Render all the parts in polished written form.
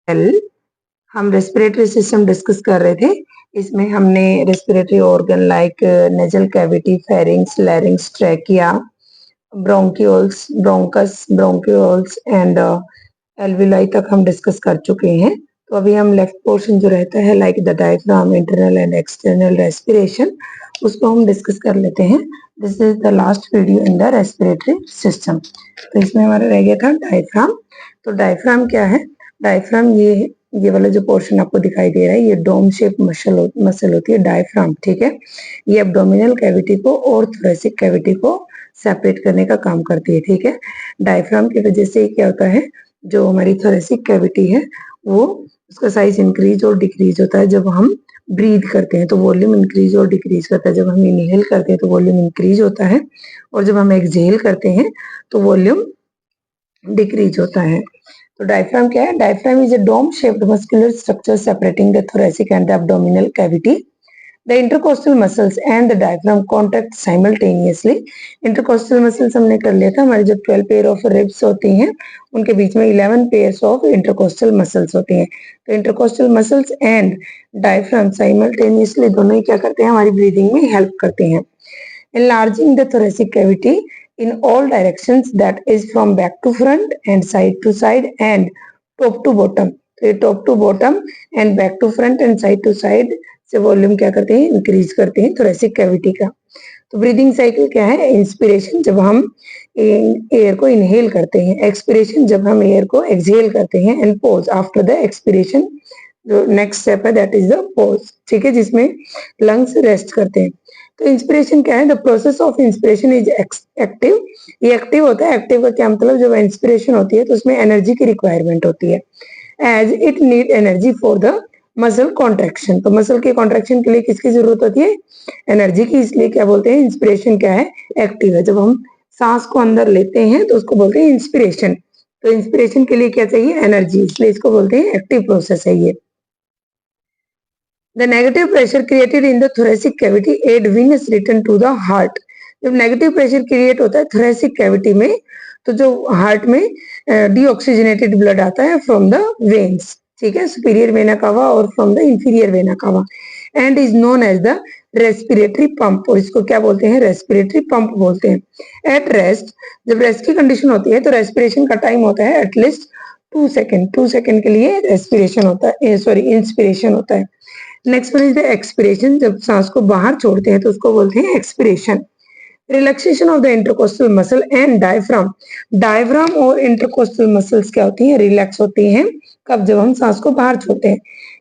कल हम respiratory system discuss कर रहे थे। इसमें हमने respiratory organ like nasal cavity, pharynx, लैरिंग्स, trachea, bronchioles, bronchus, bronchioles and alveoli तक हम डिस्कस कर चुके हैं। तो अभी हम लेफ्ट पोर्शन जो रहता है like the diaphragm, internal and external respiration, उसको हम डिस्कस कर लेते हैं। This is the last video in the respiratory system. तो इसमें हमारा रह गया था डायफ्राम। तो डायफ्राम क्या है? डायफ्राम ये वाला जो पोर्शन आपको दिखाई दे रहा है, ये डोम शेप मसल होती है डायफ्राम, ठीक है। ये एब्डोमिनल कैविटी को और थोरेसिक कैविटी को सेपरेट करने का काम करती है, ठीक है। डायफ्राम की वजह से क्या होता है, जो हमारी थोरेसिक कैविटी है वो उसका साइज इंक्रीज और डिक्रीज होता है। जब हम ब्रीथ करते हैं तो वॉल्यूम इंक्रीज और डिक्रीज करता है। जब हम इनहेल करते हैं तो वॉल्यूम इंक्रीज होता है, और जब हम एक्सहेल करते हैं तो वॉल्यूम डिक्रीज होता है। तो डायफ्राम क्या है? Diaphragm is a dome shaped muscular structure separating the thoracic and the abdominal cavity. The intercostal muscles and the diaphragm contract simultaneously. Intercostal muscles हमने कर लिया था, हमारे जो 12 पेयर ऑफ रिब्स होती हैं उनके बीच में 11 पेयर्स ऑफ इंटरकोस्टल मसल्स होती हैं। तो intercostal muscles and diaphragm simultaneously दोनों ही क्या करते हैं, हमारी ब्रीदिंग में हेल्प करते हैं। Enlarging the thoracic cavity in all directions, that is from back to front and side to side and top to bottom. तो ये top to bottom and back to front and side to side से volume क्या करते हैं, increase करते हैं thoracic cavity का। तो ब्रीदिंग साइकिल क्या है? इंस्पिरेशन जब हम एयर को इनहेल करते हैं, एक्सपिरेशन जब हम एयर को एक्सहेल करते हैं, and pose after the expiration. जो नेक्स्ट स्टेप है दैट इज द पोज, ठीक है, जिसमें लंग्स रेस्ट करते हैं। तो इंस्पिरेशन क्या है? The process of inspiration is active. ये एक्टिव होता है। एक्टिव का क्या मतलब? जब इंस्पिरेशन होती है तो उसमें एनर्जी की रिक्वायरमेंट होती है, as it need energy for the muscle contraction. तो मसल के कॉन्ट्रेक्शन के लिए किसकी जरूरत होती है? एनर्जी की। इसलिए क्या बोलते हैं, इंस्पिरेशन क्या है? एक्टिव है। जब हम सांस को अंदर लेते हैं तो उसको बोलते हैं इंस्पिरेशन। तो इंस्पिरेशन के लिए क्या चाहिए? एनर्जी, इसलिए इसको बोलते हैं एक्टिव प्रोसेस है ये। The negative pressure created in the thoracic cavity aid venous return to the heart. जब नेगेटिव प्रेशर क्रिएट होता है थोरेसिक कैविटी में, तो जो हार्ट में डीऑक्सीजनेटेड ब्लड आता है फ्रॉम द वेन्स, ठीक है, सुपीरियर वेना कावा और from the inferior vena cava, and is known as the respiratory pump. और इसको क्या बोलते हैं? रेस्पिरेटरी पंप बोलते हैं। एट रेस्ट, जब रेस्ट की कंडीशन होती है तो रेस्पिरेशन का टाइम होता है एटलीस्ट 2 सेकेंड। 2 सेकेंड के लिए रेस्पिरेशन होता है, सॉरी इंस्पिरेशन होता है। Next one is the expiration. जब सांस को बाहर छोड़ते हैं तो उसको बोलते हैं expiration. Relaxation of the intercostal muscle and diaphragm. Diaphragm और इंटरकोस्टल मसल्स क्या होती हैं? रिलैक्स होती हैं। कब? जब हम सांस को बाहर छोड़ते हैं।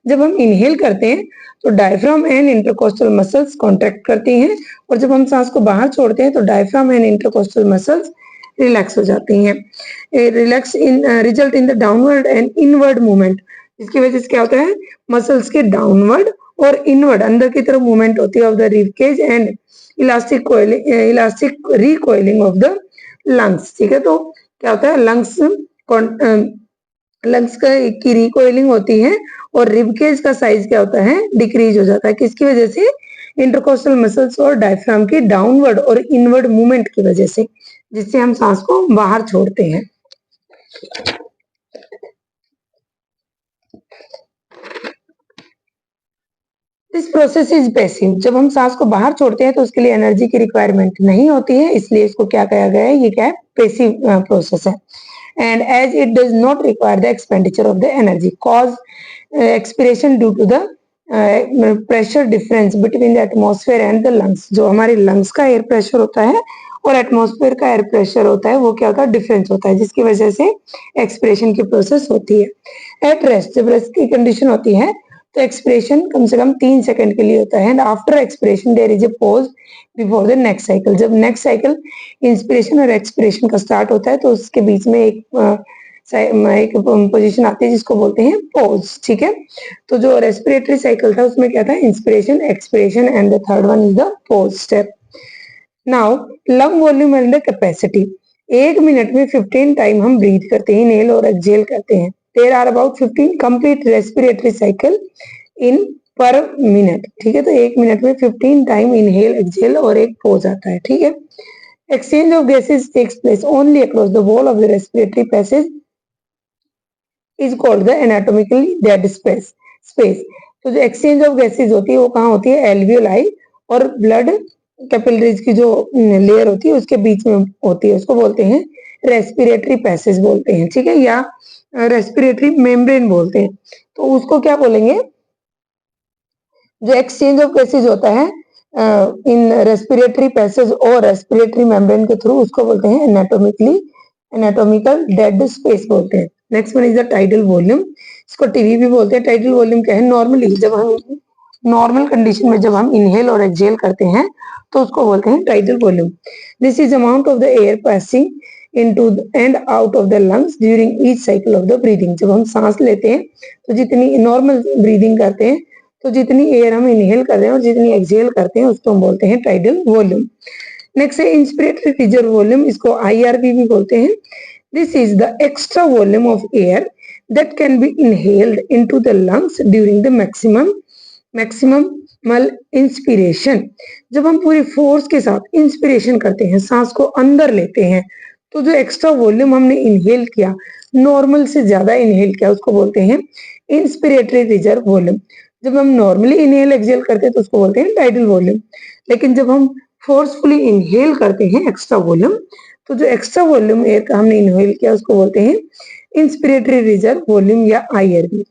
जब हम इनहेल करते हैं तो diaphragm and intercostal muscles contract करती हैं, और जब हम सांस को बाहर छोड़ते हैं तो diaphragm and intercostal muscles relax हो जाती हैं। Relax in result in the downward and inward movement. इसकी वजह से क्या होता है? मसल्स के डाउनवर्ड और इनवर्ड अंदर की तरफ मूवमेंट होती है of the rib cage and elastic recoiling of the lungs, ठीक है। तो क्या होता है? लंग्स की रिकॉइलिंग होती है और रिब केज का साइज क्या होता है? डिक्रीज हो जाता है। किसकी वजह से? इंटरकोस्टल मसल्स और डायफ्राम की डाउनवर्ड और इनवर्ड मूवमेंट की वजह से, जिससे हम सांस को बाहर छोड़ते हैं। This process is passive. जब हम सांस को बाहर छोड़ते हैं तो उसके लिए एनर्जी की रिक्वायरमेंट नहीं होती है, इसलिए इसको क्या कहा गया है? ये क्या है? पैसिव प्रोसेस है। And as it does not require the expenditure of the energy, cause expiration due to the pressure difference between the atmosphere and the lungs. जो हमारे लंग्स का एयर प्रेशर होता है और एटमॉस्फेयर का एयर प्रेशर होता है, वो क्या होता है? डिफरेंस होता है, जिसकी वजह से एक्सपिरेशन की प्रोसेस होती है। एट रेस्ट, जब रेस्ट की कंडीशन होती है तो एक्सप्रेशन कम से कम 3 सेकंड के लिए होता है, and after expression there is a pause before the next cycle. जब नेक्स्ट साइकिल इंस्पिरेशन और एक्सप्रेशन का स्टार्ट होता है तो उसके बीच में एक पोजीशन आती है जिसको बोलते हैं पॉज, ठीक है। तो जो रेस्पिरेटरी साइकिल था उसमें क्या था? Inspiration, expression and the third one is the pause step. Now lung volume and the capacity. 1 minute में 15 टाइम हम ब्रीथ करते हैं, इनहेल और एक्सहेल करते हैं। There are about 15 complete respiratory cycle in per minute, ठीक है। तो 1 मिनट में 15 टाइम इनहेल, एक्सहेल और एक पोज आता है, ठीक है। Exchange of gases takes place only across the wall of the respiratory passage is called the anatomically dead space. तो जो एक्सचेंज ऑफ गैसेज होती है वो कहाँ होती है, एल्वियोलाई और ब्लड कैपिलरीज की जो लेयर होती है उसके बीच में होती है, उसको बोलते हैं रेस्पिरेटरी पैसेज बोलते हैं, ठीक है, या रेस्पिरेटरी मेम्ब्रेन बोलते हैं। तो उसको क्या बोलेंगे, जो एक्सचेंज ऑफ गैसेज होता है इन रेस्पिरेटरी पैसेज और रेस्पिरेटरी मेम्ब्रेन के थ्रू, उसको बोलते हैं एनाटॉमिकल डेड स्पेस बोलते हैं। Next one is the tidal volume, इसको टीवी भी बोलते हैं। टाइडल वॉल्यूम क्या है, नॉर्मली जब हम नॉर्मल कंडीशन में जब हम इनहेल और एक्सहेल करते हैं तो उसको बोलते हैं tidal volume. This is amount of the air passing into and out of the lungs during each cycle of the breathing. जब हम सांस लेते हैं तो जितनी नॉर्मल ब्रीदिंग करते हैं तो जितनी एयर हम इनहेल कर रहे हैं और जितनी एक्सहेल करते हैं उसको हम बोलते हैं टाइडल वॉल्यूम। नेक्स्ट है इंस्पिरेटरी रिजर्व वॉल्यूम, इसको आईआरवी भी बोलते हैं। This is the extra volume of air that can be inhaled into the lungs during the maximum मल इंस्पिरेशन। जब हम पूरी फोर्स के साथ इंस्पिरेशन करते हैं, सांस को अंदर लेते हैं, तो जो एक्स्ट्रा वॉल्यूम हमने इनहेल किया, नॉर्मल से ज्यादा इनहेल किया, उसको बोलते हैं इंस्पिरेटरी रिजर्व वॉल्यूम। जब हम नॉर्मली इनहेल एक्सहेल करते हैं तो उसको बोलते हैं टाइडल वॉल्यूम। लेकिन जब हम फोर्सफुली इनहेल करते हैं एक्स्ट्रा वॉल्यूम, तो जो एक्स्ट्रा वॉल्यूम एयर का हमने इनहेल किया उसको बोलते हैं इंस्पिरेटरी रिजर्व वॉल्यूम या आईआरवी।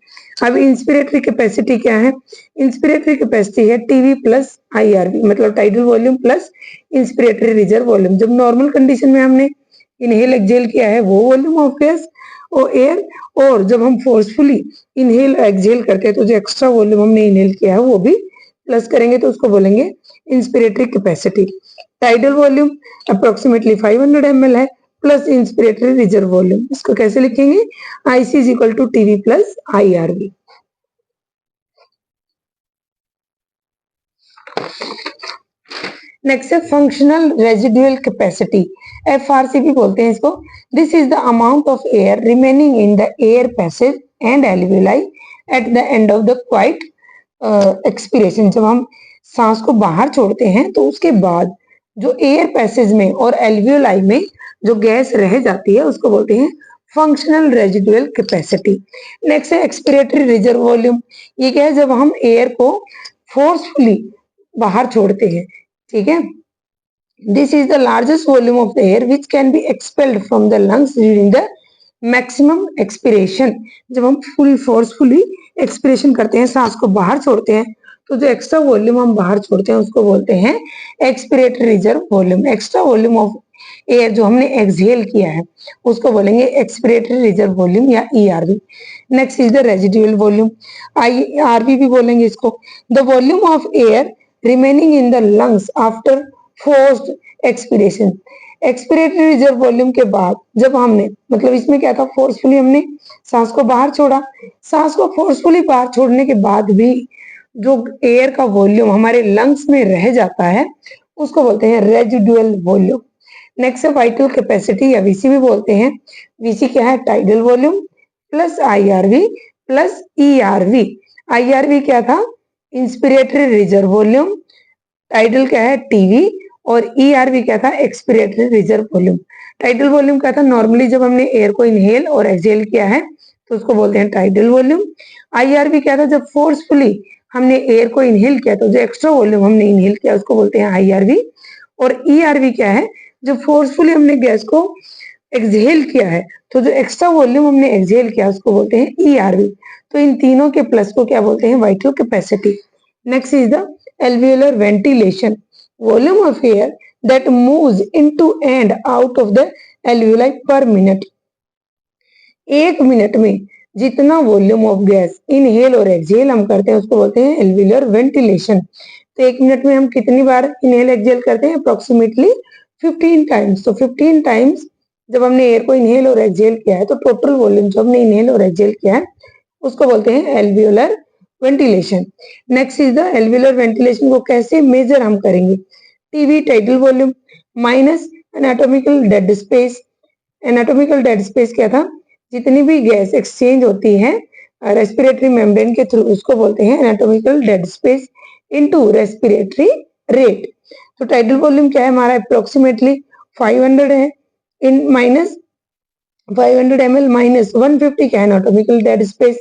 अब इंस्पिरेटरी कैपेसिटी क्या है, इंस्पिरेटरी कैपेसिटी है टीवी प्लस आईआरवी, मतलब tidal volume plus inspiratory reserve volume. जब नॉर्मल कंडीशन में हमने इनहेल एक्सहेल किया है वो वॉल्यूम ऑफ गैस और एयर, और जब हम फोर्सफुली इनहेल एक्सहेल करते हैं तो जो एक्स्ट्रा वॉल्यूम हमने इनहेल किया है वो भी प्लस करेंगे तो उसको बोलेंगे inspiratory capacity. Tidal volume approximately 500 ml है प्लस इंस्पिरेटरी रिजर्व वॉल्यूम। इसको कैसे लिखेंगे, IC is equal to TV plus IRV. Next है फंक्शनल रेजिडुअल कैपेसिटी, एफआरसी भी बोलते हैं इसको। This is the amount of air remaining in the air passage and alveoli at the end of the quiet expiration. जब हम सांस को बाहर छोड़ते हैं तो उसके बाद जो एयर पैसेज में और एल्वियोलाई में जो गैस रह जाती है उसको बोलते हैं फंक्शनल रेजिडुअल कैपेसिटी। नेक्स्ट है एक्सपिरेटरी रिजर्व वॉल्यूम, ये क्या है, जब हम एयर को फोर्सफुली बाहर छोड़ते हैं, ठीक है। This is the largest volume of the air which can be expelled from the lungs during the maximum expiration. जब हम फुल फोर्सफुली एक्सपिरेशन करते हैं, सांस को बाहर छोड़ते हैं, तो जो एक्स्ट्रा वॉल्यूम हम बाहर छोड़ते हैं उसको बोलते हैं expiratory reserve volume. Extra volume of air जो हमने एक्सहेल किया है उसको बोलेंगे एक्सपिरेटरी रिजर्व वॉल्यूम या ERV. Next is the residual volume, IRV भी बोलेंगे इसको। The volume of air remaining in the lungs after forced expiration. Expiratory reserve volume के बाद जब हमने, मतलब इसमें क्या था, फोर्सफुली हमने सांस को बाहर छोड़ा, सांस को फोर्सफुली बाहर छोड़ने के बाद भी जो एयर का वॉल्यूम हमारे लंग्स में रह जाता है उसको बोलते हैं रेजिडुअल वॉल्यूम। नेक्स्ट है वाइटल कैपेसिटी या वीसी भी बोलते हैं। वीसी क्या है, tidal volume plus IRV plus ERV. IRV क्या था, इंस्पिरेटरी रिजर्व वॉल्यूम, टाइडल क्या है टीवी, और ईआरवी क्या था, expiratory reserve volume. Tidal volume क्या था, नॉर्मली जब हमने एयर को इनहेल और एक्सहेल किया है तो उसको बोलते हैं टाइडल वॉल्यूम। आईआरवी क्या था, जब फोर्सफुली हमने एयर को इनहेल किया तो जो एक्स्ट्रा वॉल्यूम हमने इनहेल किया उसको बोलते हैं आईआरवी। और ईआरवी क्या है, जब फोर्सफुली हमने गैस को एक्सहेल किया है तो जो एक्स्ट्रा वॉल्यूम हमने एक्सहेल किया उसको बोलते हैं ईआरवी। तो इन तीनों के प्लस को क्या बोलते हैं, vital capacity. Next is the alveolar ventilation, volume of air that moves into and out of the alveoli per minute। एक मिनट में जितना वॉल्यूम ऑफ गैस इनहेल और एक्सहेल हम करते हैं उसको बोलते हैं एल्वियोलर वेंटिलेशन। तो एक मिनट में हम कितनी बार इनहेल एक्सहेल करते हैं, अप्रोक्सीमेटली 15 टाइम्स। तो 15 टाइम्स जब हमने एयर को इनहेल और एक्सहेल किया है तो टोटल वॉल्यूम जो हमने इनहेल और एक्सहेल किया है उसको बोलते हैं alveolar ventilation. Next is the alveolar ventilation को कैसे मेजर हम करेंगे, TV tidal volume minus anatomical dead space. Anatomical dead space क्या था, जितनी भी गैस एक्सचेंज होती है रेस्पिरेटरी मेम्ब्रेन के थ्रू उसको बोलते हैं anatomical dead space into respiratory rate. तो टाइडल वॉल्यूम क्या है हमारा, अप्रोक्सीमेटली 500 है, इन minus 500 ml minus 150 can atomical dead space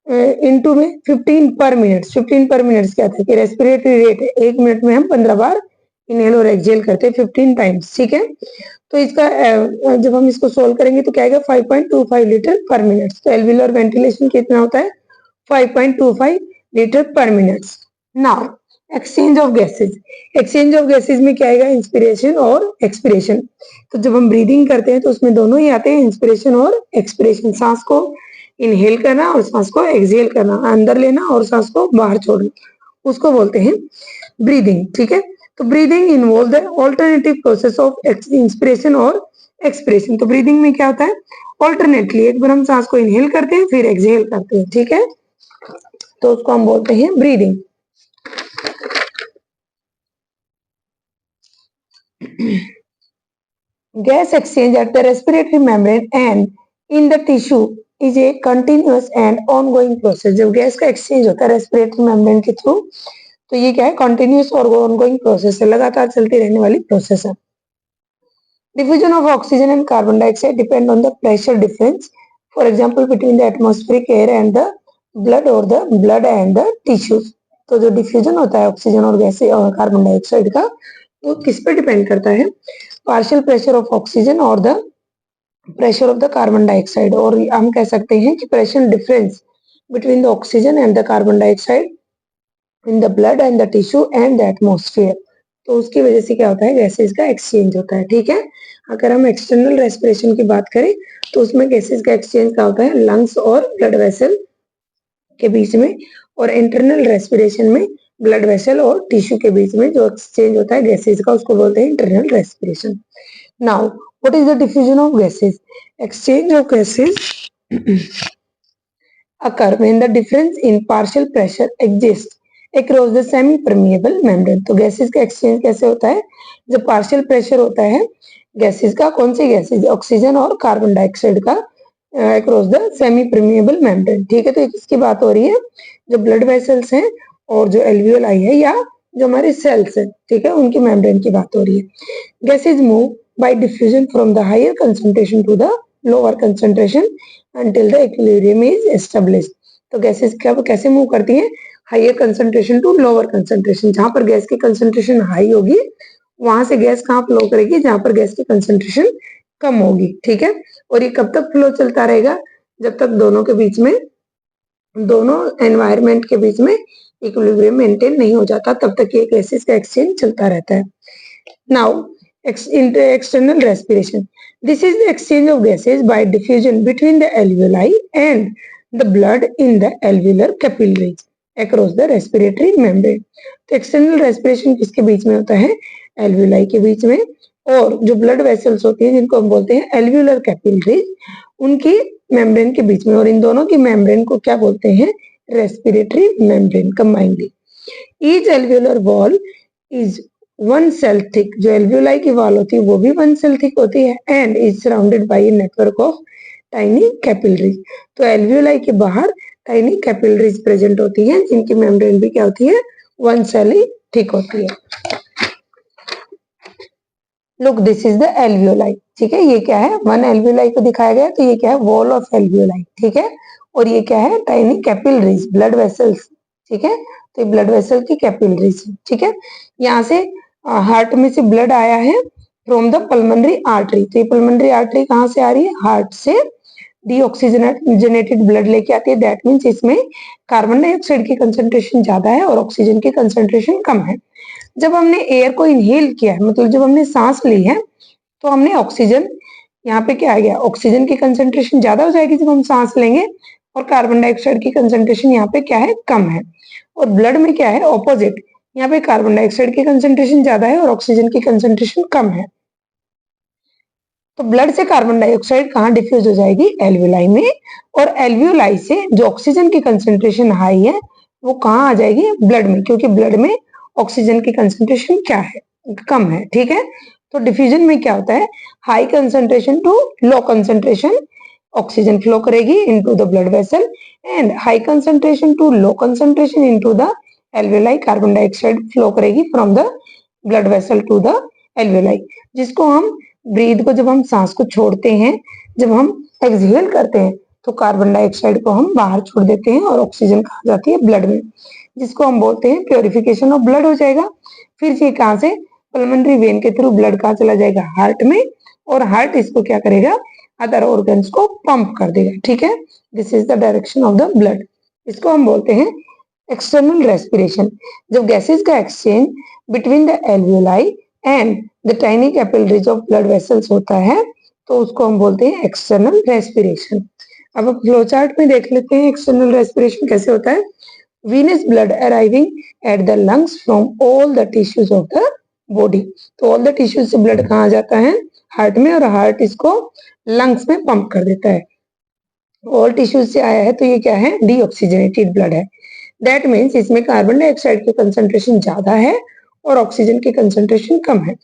into में 15 पर मिनट। 15 पर मिनट क्या था कि रेस्पिरेटरी रेट है, 1 मिनट में हम 15 बार इनहेल और एक्सहेल करते हैं 15 टाइम्स। ठीक है, तो इसका जब हम इसको सोल्व करेंगे तो क्या आएगा 5.25 लीटर पर मिनट। तो एल्वियुलर वेंटिलेशन कितना होता है 5.25 लीटर पर minute. Now exchange of gases. Exchange of gases में क्या आएगा इंस्पिरेशन और एक्सपिरेशन। तो जब हम ब्रीदिंग करते हैं तो उसमें दोनों ही आते हैं, इंस्पिरेशन और एक्सपिरेशन। सांस को इनहेल करना और सांस को एक्सहेल करना, अंदर लेना और सांस को बाहर छोड़ना, उसको बोलते हैं ब्रीदिंग। ठीक है, तो breathing involve the alternative process of inspiration और एक्सपिरेशन। तो ब्रीदिंग में क्या होता है ऑल्टरनेटली, एक बार हम सांस को इनहेल करते हैं फिर एक्सहेल करते हैं। ठीक है, तो उसको हम बोलते हैं breathing. Gas exchange at the respiratory membrane and in the tissue is a continuous and ongoing process। जब गैस का एक्सचेंज होता है रेस्पिरेटरी मेम्ब्रेन के थ्रू तो ये क्या है कंटिन्यूस और ऑनगोइंग प्रोसेस है, लगातार चलती रहने वाली प्रोसेस है। Diffusion of oxygen and carbon dioxide depend on the pressure difference, for example between the atmospheric air and the blood or the blood and the tissues। तो जो डिफ्यूजन होता है ऑक्सीजन और गैस और कार्बन डाइऑक्साइड का वो किस पे डिपेंड करता है, पार्शियल प्रेशर ऑफ ऑक्सीजन और the pressure of the carbon dioxide. और हम कह सकते हैं कि pressure difference between the oxygen and the carbon dioxide in the blood and the tissue and the atmosphere. तो उसकी वजह से क्या होता है गैसेस का एक्सचेंज होता है। ठीक है, अगर हम एक्सटर्नल रेस्पिरेशन की बात करें तो उसमें गैसेस का एक्सचेंज क्या होता है लंग्स और ब्लड वेसल के बीच में, और इंटरनल रेस्पिरेशन में ब्लड वेसल और टिश्यू के बीच में जो एक्सचेंज होता है गैसेस का उसको बोलते हैं internal respiration. Now what is the diffusion of gases. Exchange of gases occur when the difference in partial pressure exists across the semi permeable membrane। तो गैसेस का एक्सचेंज कैसे होता है जब पार्शियल प्रेशर होता है गैसेस का, कौन सी गैसेस ऑक्सीजन और कार्बन डाइऑक्साइड का across the semi permeable membrane. ठीक है, तो इसकी बात हो रही है जो ब्लड वेसल्स हैं और जो एल्वियोलाई है या जो हमारे सेल्स हैं, ठीक है, उनकी मेम्ब्रेन की बात हो रही है। Gases move by diffusion from the higher concentration to the lower concentration until the equilibrium is established। तो गैसेस क्या कैसे मूव करती हैं higher concentration to lower concentration. जहां पर गैस की कंसंट्रेशन हाई होगी वहां से गैस कहाँ फ्लो करेगी जहां पर गैस की कंसंट्रेशन कम होगी। ठीक है, और ये कब तक फ्लो चलता रहेगा जब तक दोनों के बीच में, दोनों एनवायरमेंट के बीच में इक्विलिब्रियम मेंटेन नहीं हो जाता, तब तक ये गैसेस का एक्सचेंज चलता रहता है। Now external respiration, this is the exchange of gases by diffusion between the alveoli and the blood in the alveolar capillaries across the respiratory membrane। तो एक्सटर्नल रेस्पिरेशन किसके बीच में होता है एल्वियोलाई के बीच में, और जो ब्लड वेसल्स होती हैं जिनको हम बोलते हैं एल्वियोलर कैपिलरीज उनकी मेम्ब्रेन के बीच में, और इन दोनों की मेम्ब्रेन को क्या बोलते हैं respiratory membrane combinedly. Each alveolar wall is one cell thick, जो एल्वियोलाई की वॉल होती है वो भी वन सेल थिक होती है, and is surrounded by a network of tiny capillaries. तो एल्वियोलाई के बाहर टाइनी कैपिलरीज प्रेजेंट होती हैं जिनकी मेम्ब्रेन भी क्या होती है वन सेल ही थिक होती है। Look this is the alveoli. ठीक है, ये क्या है वन एल्वियोलाई को दिखाया गया, तो ये क्या है वॉल ऑफ एल्वियोलाई। ठीक है, और ये क्या है टाइनी कैपिलरीज ब्लड वेसल्स। ठीक है, तो ये ब्लड वेसल की कैपिलरीज। ठीक है, यहाँ से हार्ट में से ब्लड आया है फ्रॉम द पल्मोनरी आर्टरी। तो ये पल्मोनरी आर्टरी कहाँ से आ रही है हार्ट से डीऑक्सीजनेटेड ब्लड लेके आती है। दैट मीन्स इसमें कार्बन डाइऑक्साइड की कंसंट्रेशन ज्यादा है और ऑक्सीजन की कंसंट्रेशन कम है। जब हमने एयर को इनहेल किया है मतलब जब हमने सांस ली है तो हमने ऑक्सीजन, यहाँ पे क्या आ गया ऑक्सीजन की कंसंट्रेशन ज्यादा हो जाएगी जब हम सांस लेंगे, और कार्बन डाइऑक्साइड की कंसंट्रेशन यहाँ पे क्या है कम है। और ब्लड में क्या है ऑपोजिट, यहाँ पे कार्बन डाइऑक्साइड की कंसंट्रेशन ज्यादा है और ऑक्सीजन की कंसंट्रेशन कम है। तो ब्लड से कार्बन डाइऑक्साइड कहाँ डिफ्यूज हो जाएगी एल्वियोलाई में, और एल्वियोलाई से जो ऑक्सीजन की कंसंट्रेशन हाई है वो कहाँ आ जाएगी ब्लड में, क्योंकि ब्लड में ऑक्सीजन की कंसंट्रेशन क्या है कम है। ठीक है, तो डिफ्यूजन में क्या होता है high concentration to low concentration oxygen flow करेगी into the blood vessel, and high concentration to low concentration into the alveoli carbon dioxide flow करेगी from the blood vessel to the alveoli, जिसको हम breathe को जब हम सांस को छोड़ते हैं, जब हम एक्सहेल करते हैं तो कार्बन डाइऑक्साइड को हम बाहर छोड़ देते हैं और ऑक्सीजन कहाँ जाती है, ब्लड में, जिसको हम बोलते हैं प्योरिफिकेशन ऑफ ब्लड हो जाएगा। फिर ये कहाँ से, पल्मोनरी वेन के थ्रू ब्लड कहाँ चला जाएगा, हार्ट में, और हार्ट इसको क्या करेगा, अदर ऑर्गन्स को पंप कर देगा। ठीक है, this is the direction of the blood. इसको हम बोलते हैं एक्सटर्नल रेस्पिरेशन। जब गैसेस का exchange between the alveoli and the tiny capillaries of blood vessels होता है तो उसको हम बोलते हैं एक्सटर्नल रेस्पिरेशन। अब फ्लो चार्ट में देख लेते हैं एक्सटर्नल रेस्पिरेशन कैसे होता है। venous blood arriving at the lungs from all the tissues of the body। तो all the tissues से blood कहाँ जाता है, हार्ट में, और हार्ट इसको लंग्स में पंप कर देता है। ऑल टिश्यूज से आया है तो ये क्या है, डीऑक्सीजनेटेड ब्लड है। दैट मीन्स इसमें कार्बन डाइऑक्साइड की कंसंट्रेशन ज्यादा है और ऑक्सीजन की कंसंट्रेशन कम है।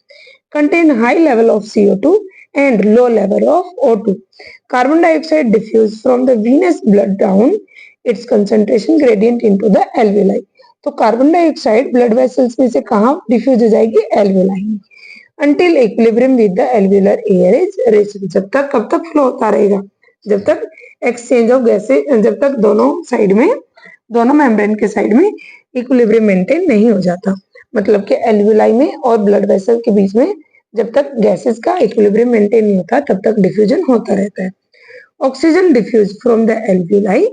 Contain high level of CO2 and low level of O2। Carbon dioxide diffuse from the venous blood down its concentration gradient into the alveoli। तो carbon dioxide blood vessels में से कहाँ diffuse हो जाएगी, alveoli में। Until equilibrium with the alveolar air is reached। जब तक, कब तक फ्लो होता रहेगा, जब तक एक्सचेंज ऑफ गैसेस, जब तक दोनों साइड में, दोनों मेम्ब्रेन के साइड में इक्विलिब्रियम मेंटेन नहीं हो जाता। मतलब कि एल्वेलाई में और ब्लड वेसल के बीच में जब तक गैसेस का इक्विलिब्रियम मेंटेन नहीं होता तब तक डिफ्यूजन होता रहता है। Oxygen diffuse from the alveoli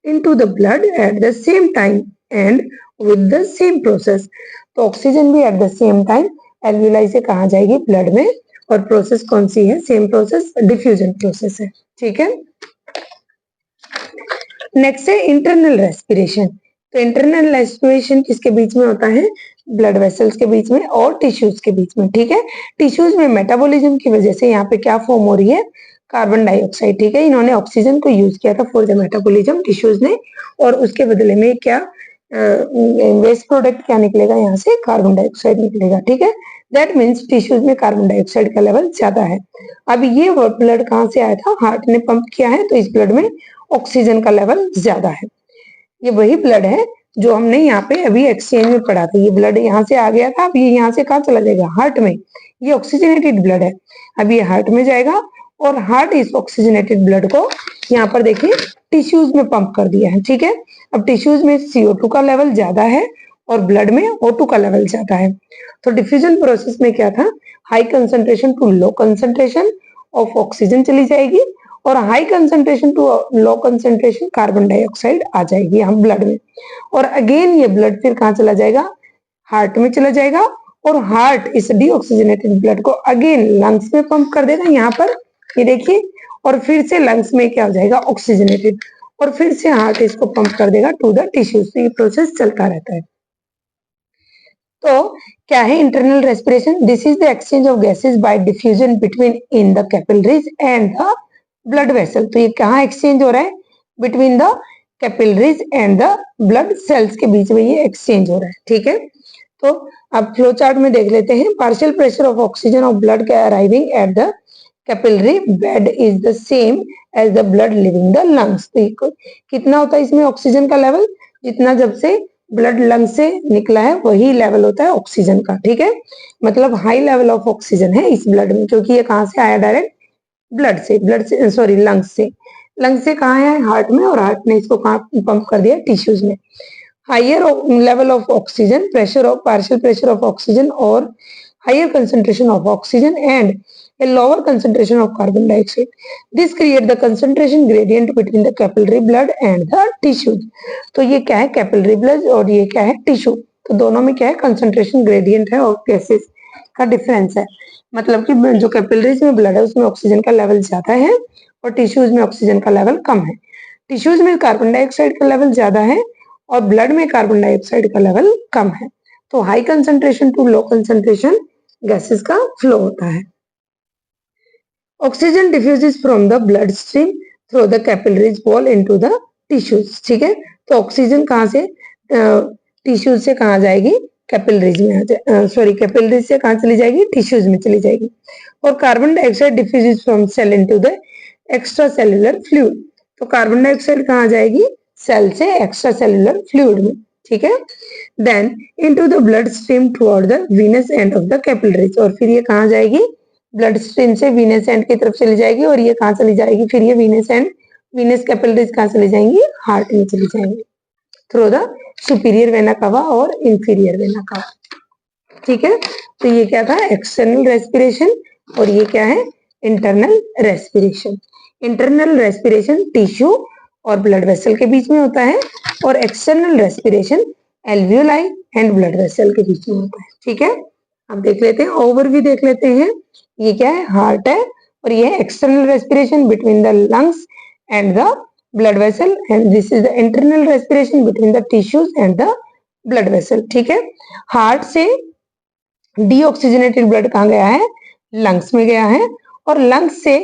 into the blood at the same time and with the same process. तो ऑक्सीजन भी at the same time alveoli से कहाँ जाएगी, ब्लड में, और प्रोसेस कौन सी है, सेम प्रोसेस, डिफ्यूजन प्रोसेस है। ठीक है, नेक्स्ट है इंटरनल रेस्पिरेशन। तो इंटरनल रेस्पिरेशन किसके बीच में होता है, ब्लड वेसल्स के बीच में और टिश्यूज के बीच में। ठीक है, टिश्यूज में मेटाबॉलिज्म की वजह से यहाँ पे क्या फॉर्म हो रही है, कार्बन डाइऑक्साइड। ठीक है, इन्होंने ऑक्सीजन को यूज किया था फॉर द मेटाबॉलिज्म टिश्यूज ने, और उसके बदले में क्या वेस्ट प्रोडक्ट क्या निकलेगा, यहाँ से कार्बन डाइऑक्साइड निकलेगा। ठीक है, दैट मीन्स टिश्यूज में कार्बन डाइऑक्साइड का लेवल ज्यादा है। अब ये ब्लड कहाँ से आया था, हार्ट ने पंप किया है, तो इस ब्लड में ऑक्सीजन का लेवल ज्यादा है। ये वही ब्लड है जो हमने यहाँ पे अभी एक्सचेंज में पढ़ा था। ये ब्लड यहाँ से आ गया था, अब ये यहाँ से कहाँ चला जाएगा, हार्ट में। ये ऑक्सीजनेटेड ब्लड है, अब ये हार्ट में जाएगा और हार्ट इस ऑक्सीजनेटेड ब्लड को यहाँ पर देखिए टिश्यूज में पंप कर दिया है। ठीक है, अब टिश्यूज में CO2 का लेवल ज्यादा है और ब्लड में O2 का लेवल ज्यादा है। तो डिफ्यूजन प्रोसेस में क्या था, high concentration to low concentration of oxygen चली जाएगी और high concentration to low concentration carbon dioxide आ जाएगी हम ब्लड में। और अगेन ये ब्लड फिर कहाँ चला जाएगा, हार्ट में चला जाएगा और हार्ट इस डीऑक्सीजनेटेड ब्लड को अगेन लंग्स में पंप कर देगा, यहाँ पर ये देखिए, और फिर से लंग्स में क्या हो जाएगा, ऑक्सीजनेटेड, और फिर से हार्ट इसको पंप कर देगा टू द टिश्यूज। तो ये प्रोसेस चलता रहता है। तो क्या है internal respiration, this is the exchange of gases bye diffusion between in the capillaries and the blood vessel. तो ये कहाँ एक्सचेंज हो रहा है, between the capillaries and the blood cells के बीच में ये एक्सचेंज हो रहा है। ठीक है, तो अब फ्लो चार्ट में देख लेते हैं। Partial pressure of oxygen of blood arriving at the capillary bed is the same as the blood leaving the lungs. तो कितना होता है इसमें ऑक्सीजन का लेवल, जितना जब से ब्लड लंग से निकला है वही लेवल होता है ऑक्सीजन का। ठीक है, मतलब हाई लेवल ऑफ ऑक्सीजन है इस ब्लड में, क्योंकि ये कहाँ से आया, डायरेक्ट ब्लड से सॉरी लंग्स से। लंग्स से कहाँ है, हार्ट में, और हार्ट ने इसको कहाँ पंप कर दिया, टिश्यूज में। Higher level of oxygen, pressure of partial pressure of oxygen और higher concentration of oxygen and a lower concentration of carbon dioxide. This create the concentration gradient between the capillary blood and the tissues। तो ये क्या है, capillary blood और ये क्या है, tissue. तो दोनों में क्या है, कंसंट्रेशन ग्रेडियंट है और गैसेस का डिफरेंस है। मतलब कि जो कैपिलरीज में ब्लड है उसमें ऑक्सीजन का लेवल ज्यादा है और टिश्यूज में ऑक्सीजन का लेवल कम है। टिश्यूज में कार्बन डाइऑक्साइड का लेवल ज्यादा है और ब्लड में कार्बन डाइऑक्साइड का लेवल कम है। तो high concentration to low concentration gases का फ्लो होता है। Oxygen diffuses from the blood stream through the capillaries wall into the tissues. ठीक है, तो ऑक्सीजन कहाँ से टिश्यूज से कहाँ जाएगी, कैपिलरीज में, सॉरी कैपिलरीज से कहाँ चली जाएगी, टिश्यूज में चली जाएगी। और carbon dioxide diffuses from cell into the extra cellular fluid. तो कार्बन डाइऑक्साइड कहाँ जाएगी, सेल से एक्स्ट्रा सेलुलर फ्लूइड में। ठीक है, then into the blood stream toward the venous end of the capillaries. और फिर ये कहाँ जाएगी, ब्लड स्ट्रीम से वीनस एंड की तरफ चली जाएगी और ये कहाँ चली जाएगी, फिर ये वीनस एंड वीनस कैपिलरीज कहाँ चली जाएंगी, हार्ट में चली जाएंगी थ्रू द सुपीरियर वेना कवा और इंफीरियर वेना कवा। ठीक है, तो ये क्या था, एक्सटर्नल रेस्पिरेशन, और ये क्या है, internal respiration. Internal respiration tissue और ब्लड वेसल के बीच में होता है, और external respiration alveoli and blood vessel के बीच में होता है। ठीक है, अब देख लेते हैं, ओवरव्यू देख लेते हैं। ये क्या है, हार्ट है, और ये है external respiration between the lungs and the blood vessel, and this is the internal respiration between the tissues and the blood vessel. ठीक है, हार्ट से डीऑक्सीजनेटेड ब्लड कहाँ गया है, लंग्स में गया है, और लंग्स से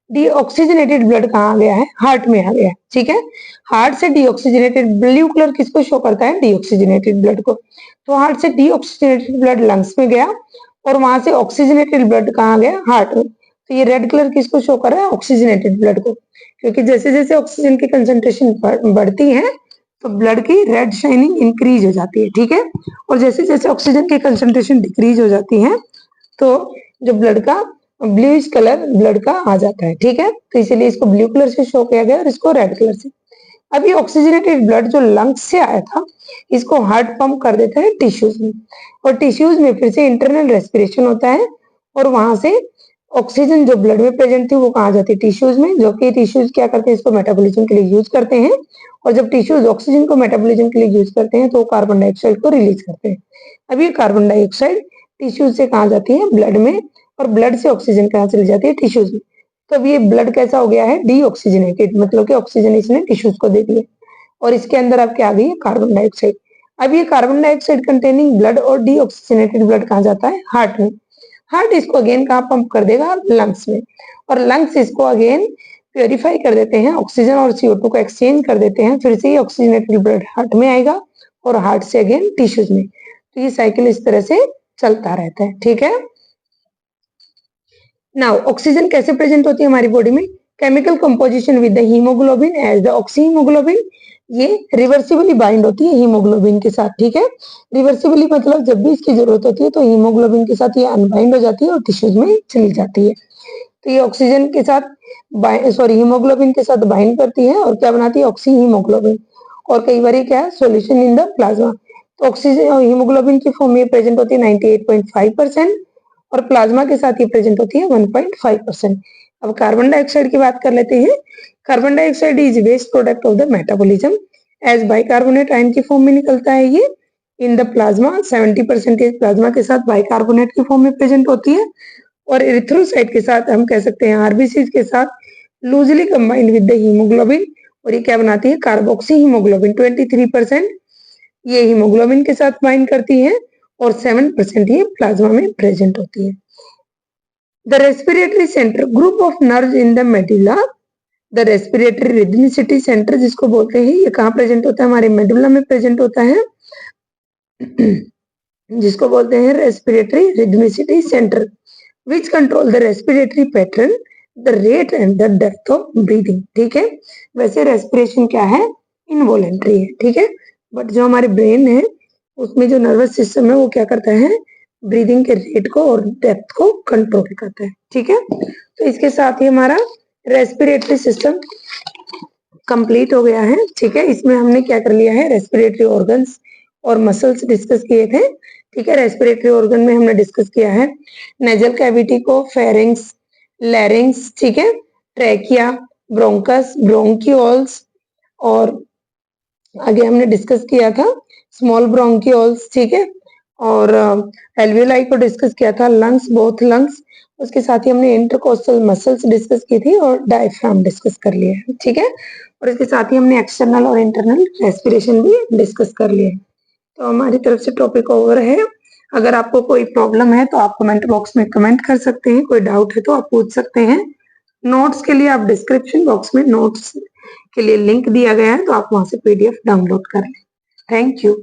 डीऑक्सीजनेटेड ब्लड कहाँ गया है, हार्ट में आ गया है। ठीक है, हार्ट से डीऑक्सीजनेटेड, ब्लू कलर किसको शो करता है, डीऑक्सीजनेटेड ब्लड को, तो हार्ट से डीऑक्सीजनेटेड ब्लड लंग्स में गया, और वहां से ऑक्सीजनेटेड ब्लड कहाँ गया, हार्ट में। तो ये रेड कलर किसको शो कर रहा है, ऑक्सीजनेटेड ब्लड को, क्योंकि जैसे जैसे ऑक्सीजन की कंसेंट्रेशन बढ़ती है तो ब्लड की रेड शाइनिंग इंक्रीज हो जाती है। ठीक है, और जैसे जैसे ऑक्सीजन की कंसेंट्रेशन डिक्रीज हो जाती है तो जो ब्लड का ब्लूइश कलर ब्लड का आ जाता है। ठीक है, तो इसीलिए इसको ब्लू कलर से शो किया गया और इसको रेड कलर से। अब ये ऑक्सीजनेटेड ब्लड जो लंग्स से आया था, इसको हार्ट पंप कर देता है टिश्यूज में, और टिश्यूज में फिर से इंटरनल रेस्पिरेशन होता है, और वहां से ऑक्सीजन जो ब्लड में प्रेजेंट थी वो कहाँ जाती है, टिश्यूज में, जो कि टिश्यूज क्या करते हैं, इसको मेटाबॉलिज्म के लिए यूज करते हैं, और जब टिश्यूज ऑक्सीजन को मेटाबॉलिज्म के लिए यूज करते हैं तो कार्बन डाइऑक्साइड को रिलीज करते हैं। अब ये कार्बन डाइऑक्साइड टिश्यूज से कहाँ जाती है, ब्लड में, और ब्लड से ऑक्सीजन कहाँ चली जाती है, टिश्यूज में। तो अब ये ब्लड कैसा हो गया है, डीऑक्सीजनेटेड, मतलब कि ऑक्सीजन इसने टिश्यूज को दे दिया, और इसके अंदर अब क्या आ गई है, कार्बन डाइऑक्साइड। अब ये कार्बन डाइऑक्साइड कंटेनिंग ब्लड और डीऑक्सीजनेटेड ब्लड कहाँ जाता है, हार्ट में। हार्ट इसको अगेन कहाँ पंप कर देगा, लंग्स में, और लंग्स इसको अगेन प्योरीफाई कर देते हैं, ऑक्सीजन और CO2 को एक्सचेंज कर देते हैं, फिर से ये ऑक्सीजनेटेड ब्लड हार्ट में आएगा, और हार्ट से अगेन टिश्यूज में। तो ये साइकिल इस तरह से चलता रहता है। ठीक है, नाउ ऑक्सीजन कैसे प्रेजेंट होती है हमारी बॉडी में, chemical composition with the haemoglobin as the oxyhaemoglobin, ये रिवर्सिबली बाइंड होती है हीमोग्लोबिन के साथ। ठीक है, रिवर्सिबली मतलब जब भी इसकी जरूरत होती है तो हीमोग्लोबिन के साथ ये अनबाइंड हो जाती है और टिश्यूज में चली जाती है। तो ये ऑक्सीजन के साथ हीमोग्लोबिन के साथ बाइंड करती है और क्या बनाती है, ऑक्सीहीमोग्लोबिन, और कई बार क्या है, सॉल्यूशन इन द प्लाज्मा। तो ऑक्सीजन हीमोग्लोबिन की फॉर्म में प्रेजेंट होती है 98.5%, और प्लाज्मा के साथ ये प्रेजेंट होती है 1.5%। अब कार्बन डाइऑक्साइड की बात कर लेते हैं। Carbon dioxide is waste product of the metabolism, as bicarbonate ion की फॉर्म में निकलता है ये इन द प्लाज्मा। 70% प्लाज्मा के साथ बाइकार्बोनेट की फॉर्म में प्रेजेंट होती है, और एरिथ्रोसाइट के साथ हम कह सकते हैं आरबीसी के साथ loosely combined with the haemoglobin, और ये क्या बनाती है, कार्बोक्सी हीमोग्लोबिन। 23% ये हीमोग्लोबिन के साथ बाइंड करती है, और 7% ये प्लाज्मा में प्रेजेंट होती है। The respiratory centre, group of nerve in the medulla, the respiratory rhythmicity centre जिसको बोलते हैं, ये कहाँ प्रेजेंट होता है, हमारे मेडुला में प्रेजेंट होता है, जिसको बोलते हैं respiratory rhythmicity centre, which control the respiratory pattern, the rate and the depth of breathing। ठीक है, वैसे रेस्पिरेशन क्या है, इनवॉलेंट्री है। ठीक है, बट जो हमारे ब्रेन है उसमें जो नर्वस सिस्टम है वो क्या करता है, ब्रीदिंग के रेट को और डेप्थ को कंट्रोल करता है। ठीक है, तो इसके साथ ही हमारा रेस्पिरेटरी सिस्टम कंप्लीट हो गया है। ठीक है, इसमें हमने क्या कर लिया है, रेस्पिरेटरी ऑर्गन्स और मसल्स डिस्कस किए थे। ठीक है, रेस्पिरेटरी ऑर्गन में हमने डिस्कस किया है नेजल कैविटी को, फेरिंग्स, लैरिंग्स, ठीक है, ट्रैकिया, ब्रोंकस, ब्रोंकियोल्स, और आगे हमने डिस्कस किया था स्मॉल ब्रोंकियोल्स। ठीक है, और एल्वियोलाई को डिस्कस किया था, लंग्स, बोथ लंग्स, उसके साथ ही हमने इंटरकोस्टल मसल्स डिस्कस की थी और डायफ्राम डिस्कस कर लिया है। ठीक है, और इसके साथ ही हमने एक्सटर्नल और इंटरनल रेस्पिरेशन भी डिस्कस कर लिए। तो हमारी तरफ से टॉपिक ओवर है। अगर आपको कोई प्रॉब्लम है तो आप कमेंट बॉक्स में कमेंट कर सकते हैं, कोई डाउट है तो आप पूछ सकते हैं। नोट्स के लिए आप डिस्क्रिप्शन बॉक्स में नोट्स के लिए लिंक दिया गया है, तो आप वहां से PDF डाउनलोड करें। Thank you.